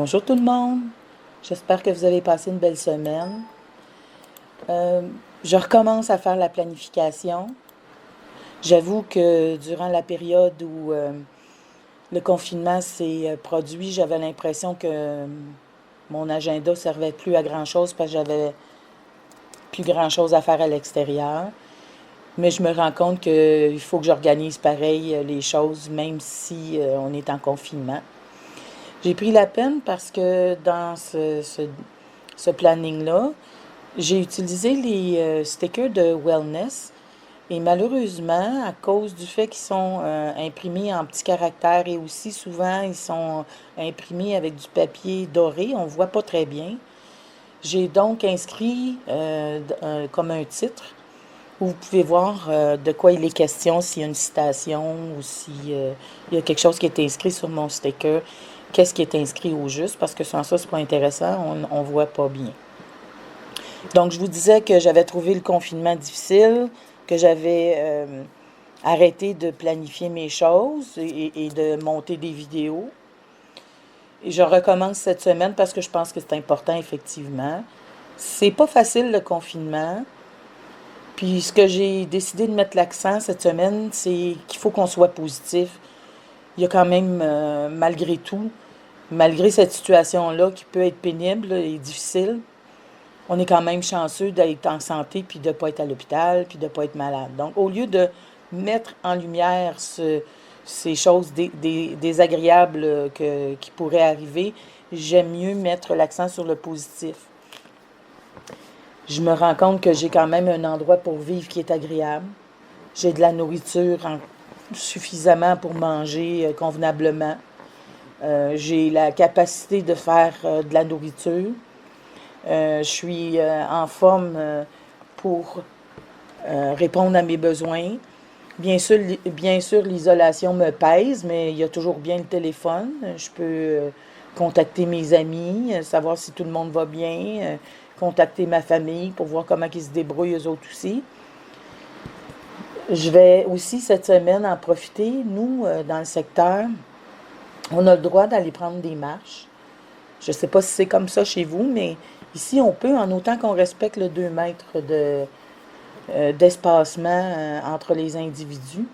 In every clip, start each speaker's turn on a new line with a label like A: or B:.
A: Bonjour tout le monde, j'espère que vous avez passé une belle semaine. Euh, je recommence à faire la planification. J'avoue que durant la période où le confinement s'est produit, j'avais l'impression que mon agenda servait plus à grand-chose parce que j'avais plus grand-chose à faire à l'extérieur. Mais je me rends compte qu'il faut que j'organise pareil les choses, même si on est en confinement. J'ai pris la peine parce que dans ce planning-là, j'ai utilisé les stickers de wellness et malheureusement, à cause du fait qu'ils sont imprimés en petits caractères et aussi souvent ils sont imprimés avec du papier doré, on ne voit pas très bien. J'ai donc inscrit comme un titre où vous pouvez voir de quoi il est question, s'il y a une citation ou s'il y a quelque chose qui est inscrit sur mon sticker, qu'est-ce qui est inscrit au juste, parce que sans ça, c'est pas intéressant, on voit pas bien. Donc, je vous disais que j'avais trouvé le confinement difficile, que j'avais arrêté de planifier mes choses et de monter des vidéos. Et je recommence cette semaine parce que je pense que c'est important, effectivement. C'est pas facile le confinement. Puis ce que j'ai décidé de mettre l'accent cette semaine, c'est qu'il faut qu'on soit positif. Il y a quand même, malgré tout, malgré cette situation-là qui peut être pénible et difficile, on est quand même chanceux d'être en santé, puis de ne pas être à l'hôpital, puis de ne pas être malade. Donc, au lieu de mettre en lumière ces choses désagréables qui pourraient arriver, j'aime mieux mettre l'accent sur le positif. Je me rends compte que j'ai quand même un endroit pour vivre qui est agréable. J'ai de la nourriture suffisamment pour manger convenablement. J'ai la capacité de faire de la nourriture. Je suis en forme pour répondre à mes besoins. Bien sûr, l'isolation me pèse, mais il y a toujours bien le téléphone. Je peux contacter mes amis, savoir si tout le monde va bien, contacter ma famille pour voir comment ils se débrouillent eux autres aussi. Je vais aussi cette semaine en profiter. Nous, dans le secteur, on a le droit d'aller prendre des marches. Je ne sais pas si c'est comme ça chez vous, mais ici, on peut, en autant qu'on respecte le 2 mètres d'espacement entre les individus.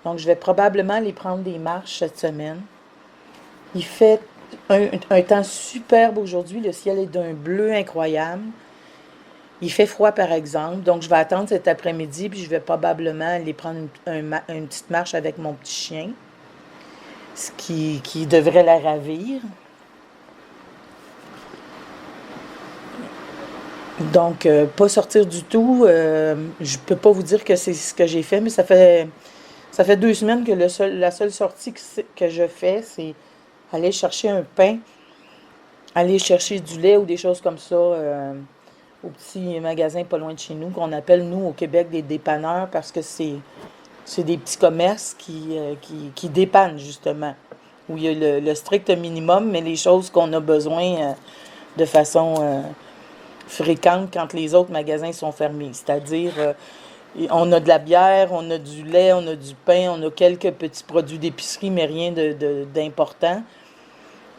A: Donc, je vais probablement aller prendre des marches cette semaine. Il fait un temps superbe aujourd'hui. Le ciel est d'un bleu incroyable. Il fait froid, par exemple. Donc, je vais attendre cet après-midi, puis je vais probablement aller prendre une petite marche avec mon petit chien, ce qui devrait la ravir. Donc, pas sortir du tout. Je peux pas vous dire que c'est ce que j'ai fait, mais ça fait 2 semaines que la seule sortie que je fais, c'est aller chercher un pain, aller chercher du lait ou des choses comme ça au petit magasin pas loin de chez nous, qu'on appelle, nous, au Québec, des dépanneurs, parce que c'est des petits commerces qui dépannent, justement, où il y a le strict minimum, mais les choses qu'on a besoin de façon fréquente quand les autres magasins sont fermés. C'est-à-dire, on a de la bière, on a du lait, on a du pain, on a quelques petits produits d'épicerie, mais rien d'important.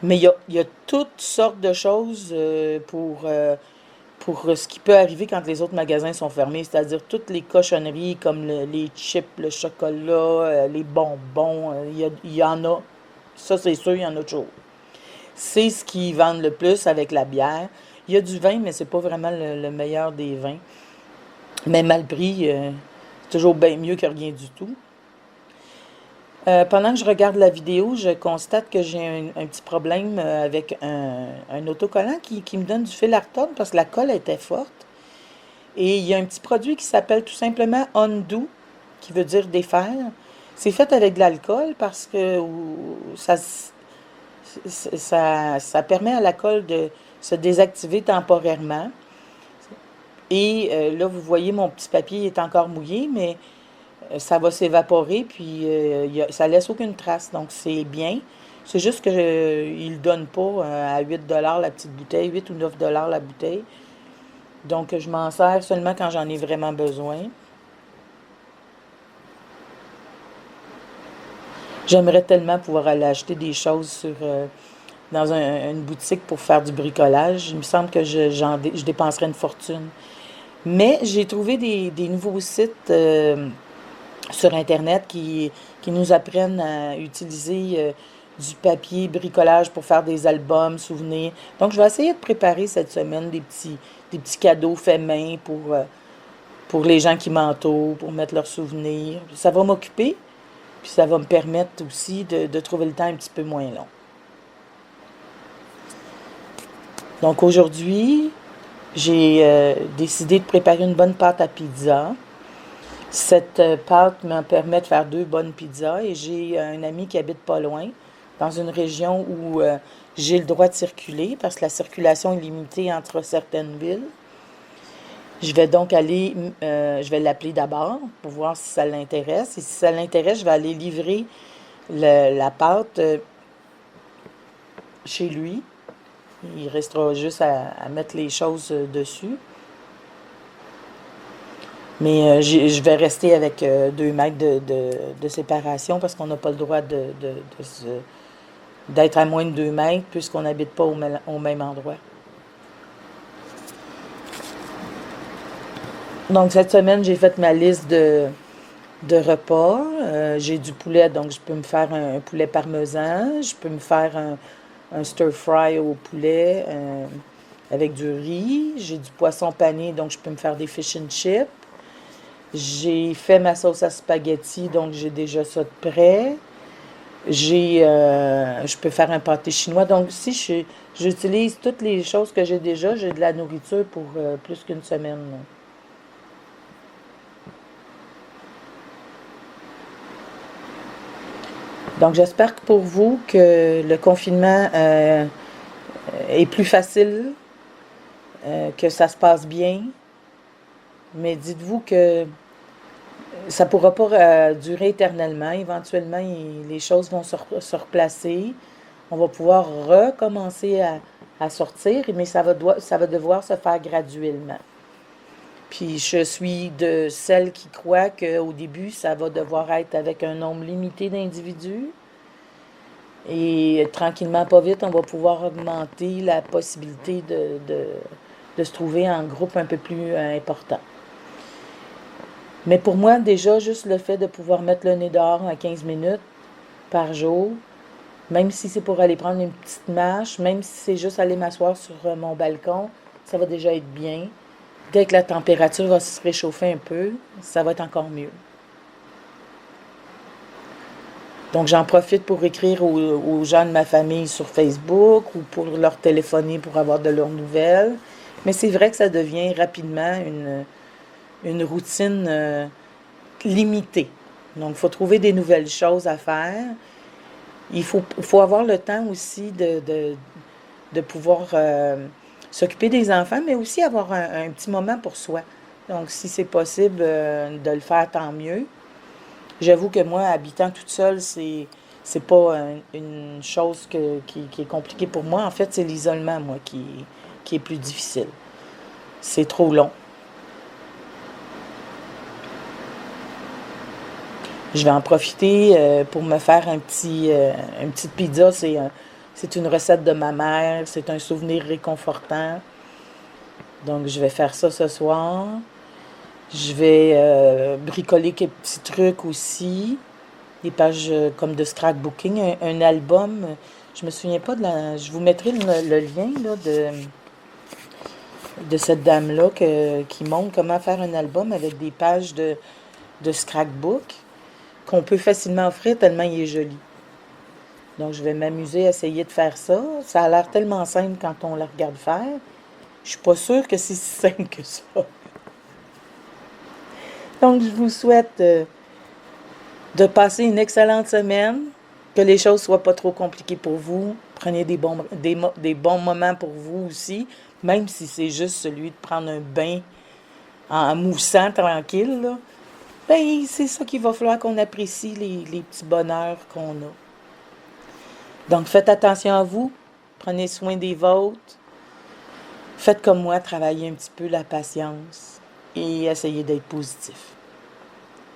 A: Mais il y a toutes sortes de choses pour ce qui peut arriver quand les autres magasins sont fermés, c'est-à-dire toutes les cochonneries comme les chips, le chocolat, les bonbons, il y en a. Ça, c'est sûr, il y en a toujours. C'est ce qu'ils vendent le plus avec la bière. Il y a du vin, mais c'est pas vraiment le meilleur des vins. Mais mal pris, c'est toujours bien mieux que rien du tout. Pendant que je regarde la vidéo, je constate que j'ai un petit problème avec un autocollant qui me donne du fil à retordre parce que la colle était forte. Et il y a un petit produit qui s'appelle tout simplement Undo, qui veut dire défaire. C'est fait avec de l'alcool parce que ça permet à la colle de se désactiver temporairement. Et là, vous voyez, mon petit papier est encore mouillé, mais ça va s'évaporer, puis ça laisse aucune trace. Donc, c'est bien. C'est juste qu'ils ne le donnent pas à 8 $ la petite bouteille, 8 ou 9 $ la bouteille. Donc, je m'en sers seulement quand j'en ai vraiment besoin. J'aimerais tellement pouvoir aller acheter des choses sur une boutique pour faire du bricolage. Il me semble que je dépenserais une fortune. Mais j'ai trouvé des nouveaux sites sur Internet qui nous apprennent à utiliser du papier bricolage pour faire des albums, souvenirs. Donc, je vais essayer de préparer cette semaine des petits cadeaux faits main pour les gens qui m'entourent, pour mettre leurs souvenirs. Ça va m'occuper, puis ça va me permettre aussi de trouver le temps un petit peu moins long. Donc, aujourd'hui, j'ai décidé de préparer une bonne pâte à pizza. Cette pâte me permet de faire 2 bonnes pizzas et j'ai un ami qui habite pas loin, dans une région où j'ai le droit de circuler parce que la circulation est limitée entre certaines villes. Je vais donc je vais l'appeler d'abord pour voir si ça l'intéresse. Et si ça l'intéresse, je vais aller livrer la pâte chez lui. Il restera juste à mettre les choses dessus. Mais je vais rester avec 2 mètres de séparation parce qu'on n'a pas le droit d'être à moins de 2 mètres puisqu'on n'habite pas au même endroit. Donc, cette semaine, j'ai fait ma liste de repas. J'ai du poulet, donc je peux me faire un poulet parmesan. Je peux me faire un stir-fry au poulet avec du riz. J'ai du poisson pané, donc je peux me faire des fish and chips. J'ai fait ma sauce à spaghetti, donc j'ai déjà ça de prêt. Je peux faire un pâté chinois. Donc, si j'utilise toutes les choses que j'ai déjà, j'ai de la nourriture pour plus qu'une semaine. Là. Donc, j'espère que pour vous, que le confinement est plus facile, que ça se passe bien. Mais dites-vous que ça ne pourra pas durer éternellement. Éventuellement, les choses vont se replacer. On va pouvoir recommencer à sortir, mais ça va devoir se faire graduellement. Puis je suis de celles qui croient qu'au début, ça va devoir être avec un nombre limité d'individus. Et tranquillement, pas vite, on va pouvoir augmenter la possibilité de se trouver en groupe un peu plus important. Mais pour moi, déjà, juste le fait de pouvoir mettre le nez dehors à 15 minutes par jour, même si c'est pour aller prendre une petite marche, même si c'est juste aller m'asseoir sur mon balcon, ça va déjà être bien. Dès que la température va se réchauffer un peu, ça va être encore mieux. Donc, j'en profite pour écrire aux gens de ma famille sur Facebook ou pour leur téléphoner pour avoir de leurs nouvelles. Mais c'est vrai que ça devient rapidement une routine limitée. Donc, il faut trouver des nouvelles choses à faire. Il faut avoir le temps aussi de pouvoir s'occuper des enfants, mais aussi avoir un petit moment pour soi. Donc, si c'est possible de le faire, tant mieux. J'avoue que moi, habitant toute seule, c'est pas une chose qui est compliquée pour moi. En fait, c'est l'isolement, moi, qui est plus difficile. C'est trop long. Je vais en profiter pour me faire une petite pizza. C'est une recette de ma mère. C'est un souvenir réconfortant. Donc, je vais faire ça ce soir. Je vais bricoler quelques petits trucs aussi. Des pages comme de scrapbooking. Un album. Je me souviens pas de la... Je vous mettrai le lien là, de cette dame-là qui montre comment faire un album avec des pages de scrapbook qu'on peut facilement offrir tellement il est joli. Donc, je vais m'amuser à essayer de faire ça. Ça a l'air tellement simple quand on la regarde faire. Je suis pas sûre que c'est si simple que ça. Donc, je vous souhaite de passer une excellente semaine, que les choses soient pas trop compliquées pour vous. Prenez des bons moments pour vous aussi, même si c'est juste celui de prendre un bain en moussant tranquille, là. Ben, c'est ça qu'il va falloir qu'on apprécie, les petits bonheurs qu'on a. Donc, faites attention à vous. Prenez soin des vôtres. Faites comme moi, travaillez un petit peu la patience et essayez d'être positif.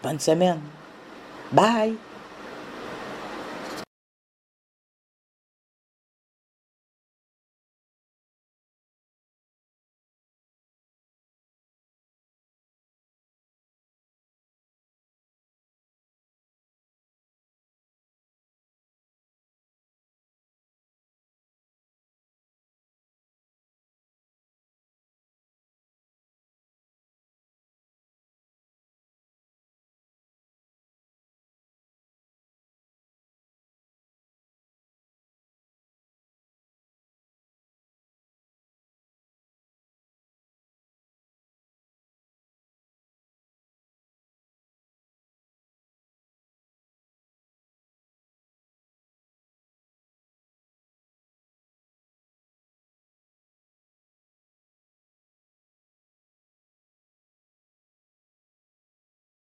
A: Bonne semaine. Bye!